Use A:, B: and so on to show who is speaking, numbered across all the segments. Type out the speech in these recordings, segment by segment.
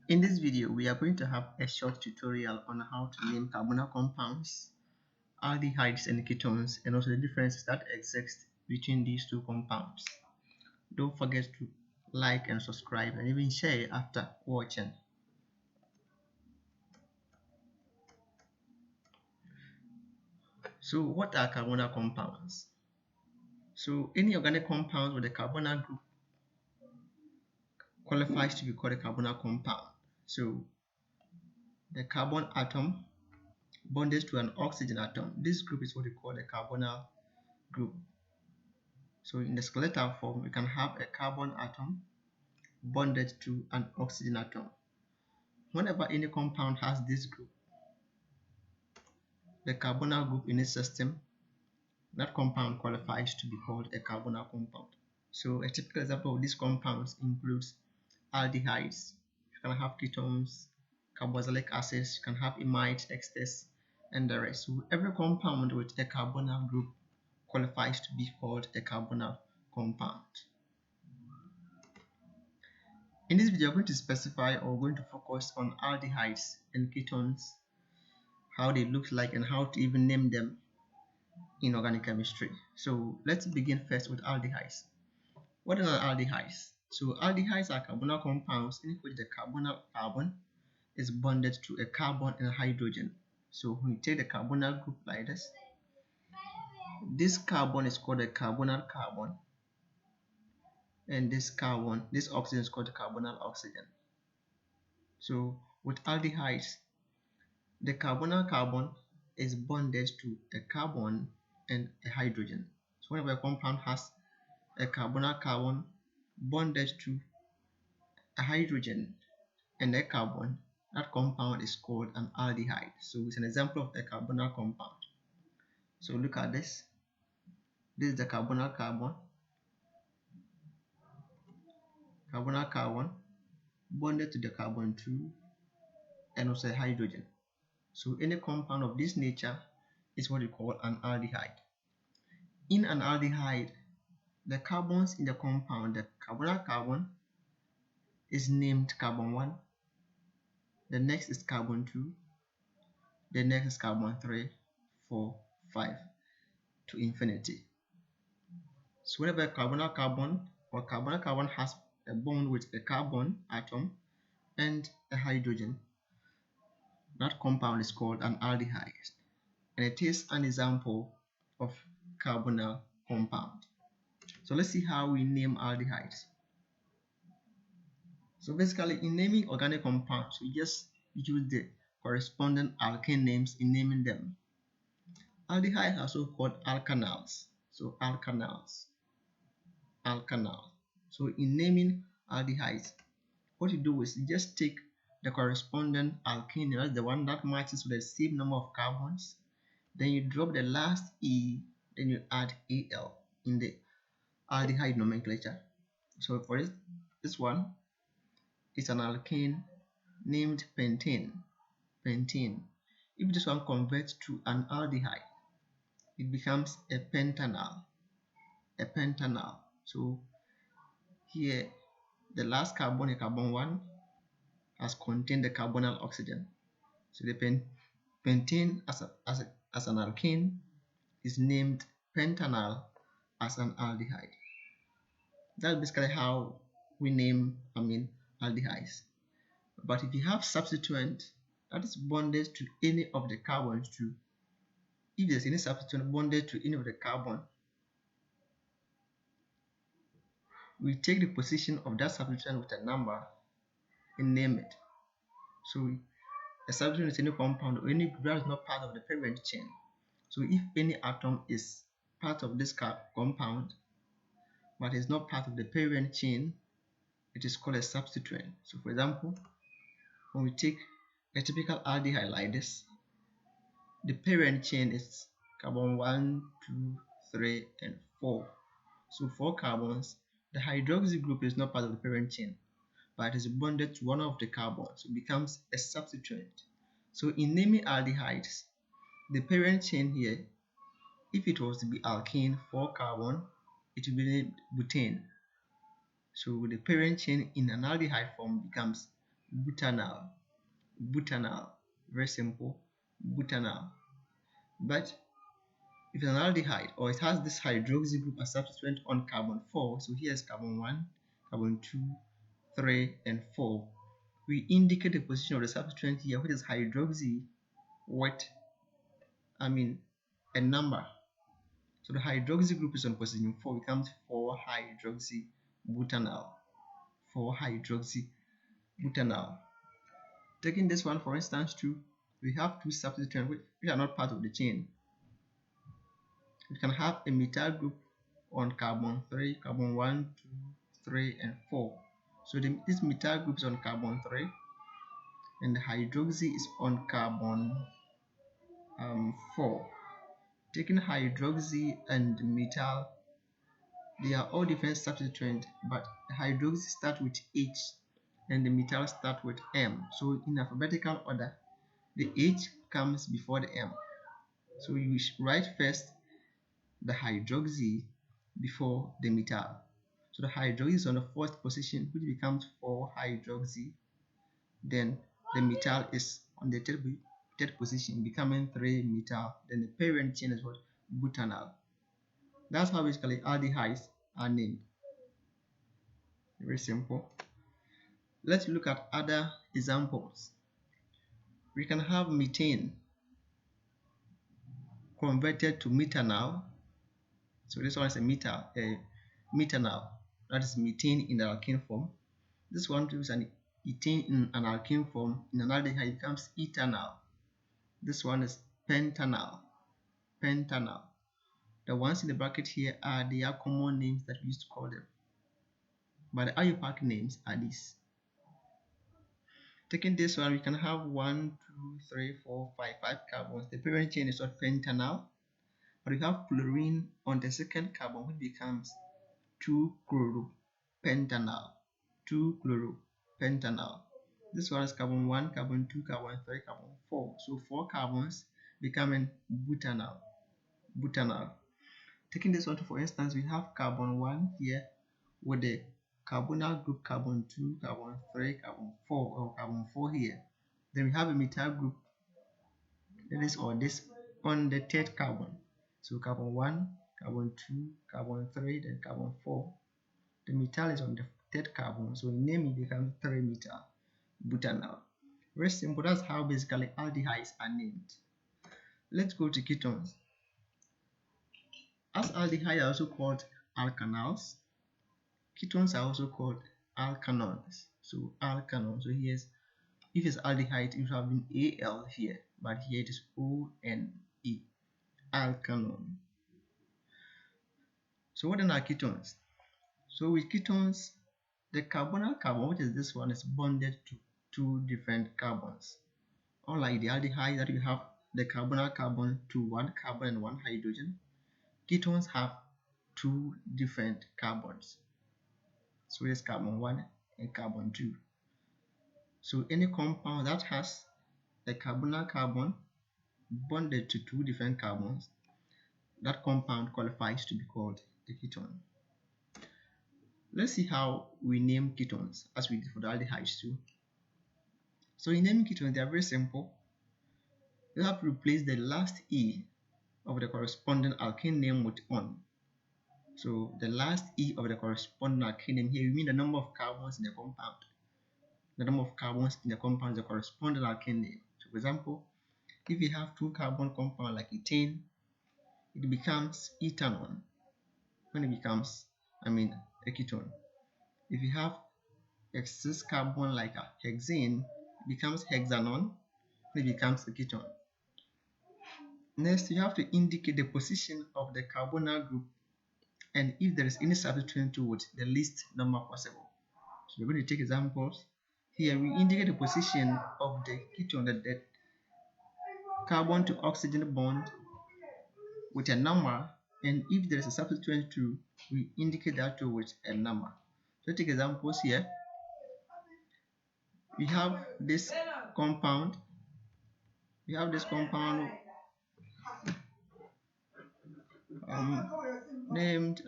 A: In this video, we are going to have a short tutorial on how to name carbonyl compounds, aldehydes and ketones, and also the differences that exist between these two compounds. Don't forget to like and subscribe and even share after watching. So what are carbonyl compounds? So any organic compound with a carbonyl group qualifies to be called a carbonyl compound. So the carbon atom bonded to an oxygen atom, this group is what we call a carbonyl group. So in the skeletal form, we can have a carbon atom bonded to an oxygen atom. Whenever any compound has this group, the carbonyl group in its system, that compound qualifies to be called a carbonyl compound. So a typical example of these compounds includes aldehydes. You can have ketones, carboxylic acids, you can have imides, esters, and the rest. So every compound with a carbonyl group qualifies to be called a carbonyl compound. In this video, I'm going to specify or going to focus on aldehydes and ketones, how they look like and how to even name them in organic chemistry. So let's begin first with aldehydes. What are aldehydes? So aldehydes are carbonyl compounds in which the carbonyl carbon is bonded to a carbon and a hydrogen. So when you take the carbonyl group like this carbon is called a carbonyl carbon, and this oxygen is called the carbonyl oxygen. So with aldehydes, the carbonyl carbon is bonded to a carbon and a hydrogen. So whenever a compound has a carbonyl carbon bonded to a hydrogen and a carbon, that compound is called an aldehyde. So it's an example of a carbonyl compound. So look at this. This is the carbonyl carbon bonded to the carbon 2 and also a hydrogen. So any compound of this nature is what we call an aldehyde. In an aldehyde, the carbons in the compound, the carbonyl carbon is named carbon 1, the next is carbon 2, the next is carbon 3, 4, 5 to infinity. So whenever a carbonyl carbon has a bond with a carbon atom and a hydrogen, that compound is called an aldehyde, and it is an example of carbonyl compound. So let's see how we name aldehydes. So basically, in naming organic compounds, we just use the corresponding alkane names in naming them. Aldehydes are also called alkanals. So alkanals. So in naming aldehydes, what you do is you just take the corresponding alkane, that's the one that matches with the same number of carbons. Then you drop the last E, then you add Al in the aldehyde nomenclature. So for this one, it's an alkane named pentane. If this one converts to an aldehyde, it becomes a pentanal. So here, the last carbon, carbon 1, has contained the carbonyl oxygen. So the pentane as an alkane is named pentanal as an aldehyde. That's basically how we name aldehydes. But if you have substituent that is bonded to any of the carbons too, if there's any substituent bonded to any of the carbon, we take the position of that substituent with a number and name it. So a substituent is any compound or any group that is not part of the parent chain. So if any atom is part of this compound but is not part of the parent chain, it is called a substituent. So for example, when we take a typical aldehyde like this, the parent chain is carbon 1, 2, 3, and 4. So 4 carbons. The hydroxy group is not part of the parent chain, but it is bonded to one of the carbons, so it becomes a substituent. So in naming aldehydes, the parent chain here, if it was to be alkane 4 carbon, it will be named butane. So the parent chain in an aldehyde form becomes butanal, butanal. Very simple, butanal. But if it's an aldehyde or it has this hydroxy group as substituent on carbon 4, so here's carbon 1, carbon 2, 3, and 4. We indicate the position of the substituent here, which is hydroxy, with a number. So the hydroxy group is on position 4, becomes 4-hydroxy butanal. 4-hydroxy butanal. Taking this one for instance too, we have two substituents which are not part of the chain. We can have a methyl group on carbon 3, carbon 1, 2, 3, and 4. So this methyl group is on carbon 3, and the hydroxy is on carbon 4. Taking hydroxy and methyl, they are all different substituents, but the hydroxy starts with H and the methyl starts with M. So in alphabetical order, the H comes before the M. So you write first the hydroxy before the methyl. So the hydroxy is on the first position, which becomes 4-hydroxy. Then the methyl is on the third position, becoming 3-methyl. Then the parent chain is what? Butanal. That's how basically aldehydes are named. Very simple. Let's look at other examples. We can have methane converted to methanal. So this one is a methanal. That is methane in the alkene form. This one is an ethane in an alkene form. In an aldehyde, it becomes ethanal. This one is pentanal. Pentanal. The ones in the bracket here are their common names that we used to call them. But the IUPAC names are these. Taking this one, we can have 1, 2, 3, 4, 5 carbons. The parent chain is what? Pentanal. But we have chlorine on the second carbon, which becomes 2-chloropentanal. 2-chloropentanal. This one is carbon 1, carbon 2, carbon 3, carbon 4. So 4 carbons becoming butanal. Butanal. Taking this one, for instance, we have carbon 1 here with the carbonyl group carbon 2, carbon 3, carbon 4, or carbon 4 here. Then we have a methyl group, this on the third carbon. So carbon 1, carbon 2, carbon 3, then carbon 4. The methyl is on the third carbon, so in name it becomes 3-methyl butanal. Very simple. That's how basically aldehydes are named. Let's go to ketones. As aldehydes are also called alkanals, ketones are also called alkanones. So alkanones. So here's, if it's aldehyde, it would have been Al here, but here it is ONE. Alkanone. So what are ketones? So with ketones, the carbonyl carbon, which is this one, is bonded to 2 different carbons. Unlike the aldehyde that you have the carbonyl carbon to 1 carbon and 1 hydrogen, ketones have 2 different carbons. So it's carbon 1 and carbon 2. So any compound that has a carbonyl carbon bonded to 2 different carbons, that compound qualifies to be called a ketone. Let's see how we name ketones as we did for the aldehydes too. So in naming ketones, they are very simple. You have to replace the last E of the corresponding alkene name with on. So the last E of the corresponding alkene name, here we mean the number of carbons in the compound. The number of carbons in the compound is the corresponding alkene name. So for example, if you have 2 carbon compound like ethane, it becomes ethanone when it becomes a ketone. If you have a 6 carbon like a hexane, it becomes hexanone when it becomes a ketone. Next, you have to indicate the position of the carbonyl group and if there is any substituent to it, the least number possible. So we're going to take examples. Here we indicate the position of the ketone, the carbon to oxygen bond, with a number, and if there is a substituent to, we indicate that to with a number. So take examples here. We have this compound. Named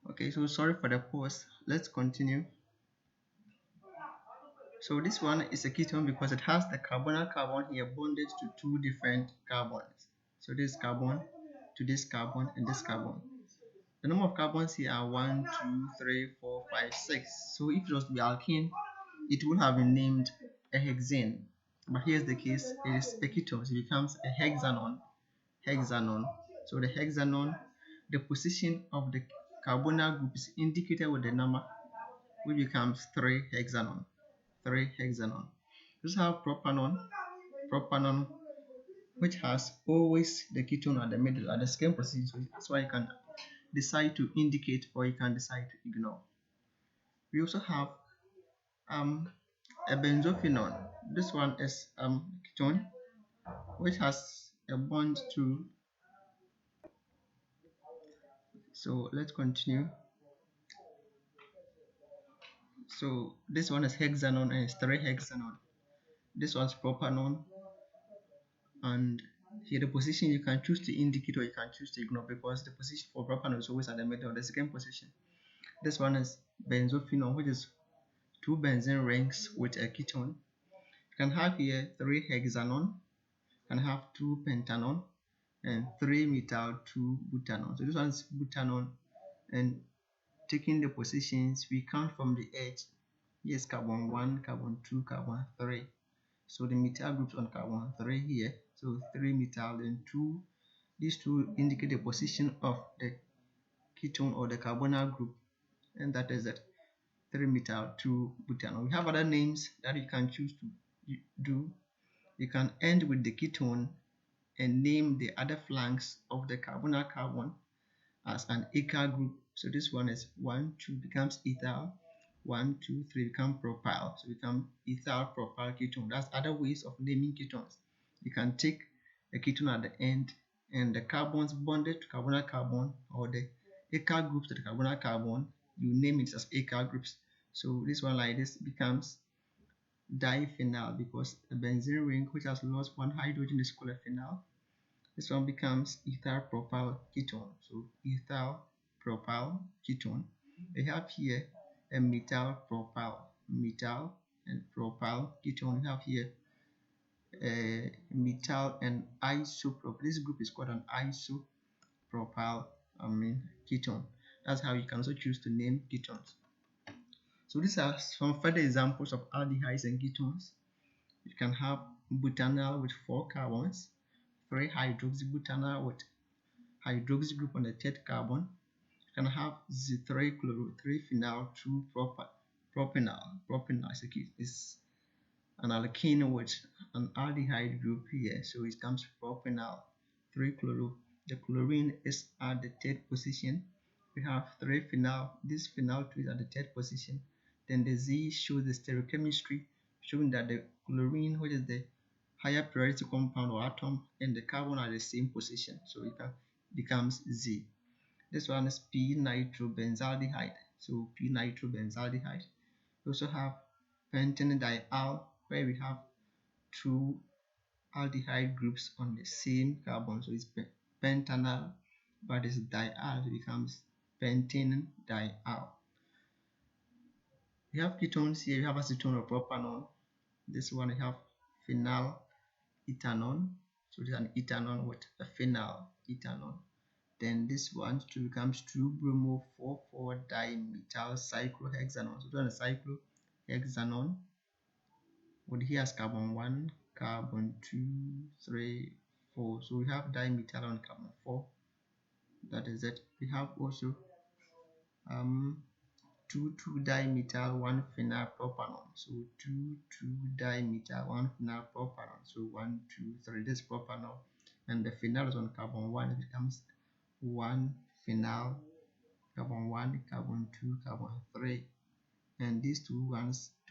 A: okay, so sorry for the pause. Let's continue. So this one is a ketone because it has the carbonyl carbon here bonded to two different carbons. So this carbon to this carbon and this carbon. The number of carbons here are 1, 2, 3, 4, 5, 6. So if it was to be alkene, it would have been named a hexane. But here's the case, it is a ketone, so it becomes a hexanon. So the hexanon, the position of the carbonyl group is indicated with the number, which becomes 3 hexanon. We also have propanon, which has always the ketone at the middle, at the second position. So that's why you can decide to indicate or you can decide to ignore. We also have a benzophenone. This one is ketone, which has a bond to. So let's continue. So this one is hexanon and it's 3 hexanon. This one's propanone, and here the position you can choose to indicate or you can choose to ignore, because the position for propanol is always at the middle of the second position. This one is benzophenone, which is 2 benzene rings with a ketone. You can have here 3 hexanon, you can have 2 pentanon, and 3 methyl 2 butanon. So this one is butanon, and taking the positions, we count from the edge. Here's carbon 1, carbon 2, carbon 3. So the methyl groups on carbon 3 here. So 3 methyl and 2. These two indicate the position of the ketone or the carbonyl group, and that is that 3 methyl 2 butanol. We have other names that you can choose to do. You can end with the ketone and name the other flanks of the carbonyl carbon as an alkyl group. So this one is 1, 2 becomes ethyl, 1, 2, 3 become propyl. So become ethyl propyl ketone. That's other ways of naming ketones. You can take a ketone at the end and the carbons bonded to carbonyl carbon, or the alkyl groups to the carbonyl carbon, you name it as alkyl groups. So this one like this becomes diphenyl, because a benzene ring which has lost one hydrogen is called a phenyl. This one becomes ethyl propyl ketone. So ethyl propyl ketone. We have here a methyl propyl, methyl and propyl ketone. We have here a methyl and isopropyl. This group is called an isopropyl ketone. That's how you can also choose to name ketones. So these are some further examples of aldehydes and ketones. You can have butanol with 4 carbons, 3 hydroxybutanol with hydroxy group on the third carbon. You can have Z3 chloro, 3 phenyl, 2 propanol. Propanol is an alkene with an aldehyde group here, so it comes propanol, 3 chloro. The chlorine is at the third position. We have 3 phenyl. This phenyl 2 is at the third position. Then the Z shows the stereochemistry, showing that the chlorine, which is the higher priority compound or atom, and the carbon are the same position, so it becomes Z. This one is p-nitrobenzaldehyde. So p-nitrobenzaldehyde. We also have pentene-dial, where we have 2 aldehyde groups on the same carbon, so it's pentanal, but it's dial, so it becomes pentene-dial. We have ketones here. We have acetone or propanol. This one we have phenyl ethanol, so this is an ethanol with a phenyl ethanol. Then this one becomes 2-bromo-4,4-dimethyl cyclohexanone. So this is a cyclohexanone with here as carbon 1, carbon 2, 3, 4. So we have dimethyl on carbon 4. That is it. We have also 2,2-dimethyl 1-phenyl propanol. So 2,2-dimethyl 1-phenyl propanol. So 1, 2, 3. This propanol, and the phenyl is on carbon 1. It becomes 1-phenyl, carbon 1, carbon 2, carbon 3. And these two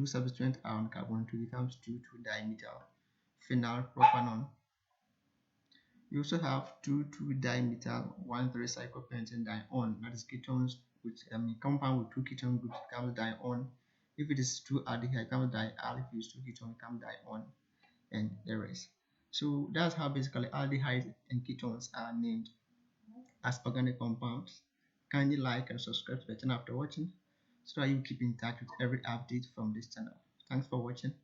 A: substituents are on carbon 2, becomes 2,2-dimethyl phenyl propanol. You also have 2,2-dimethyl 1,3-cyclopentane dione. That is ketones with compound with 2 ketone groups becomes dione. If it is 2 aldehyde, it becomes dial. If it is 2 ketone, it becomes dione, and the rest. So that's how basically aldehydes and ketones are named as organic compounds. Kindly like and subscribe to the channel after watching, so that you keep in touch with every update from this channel. Thanks for watching.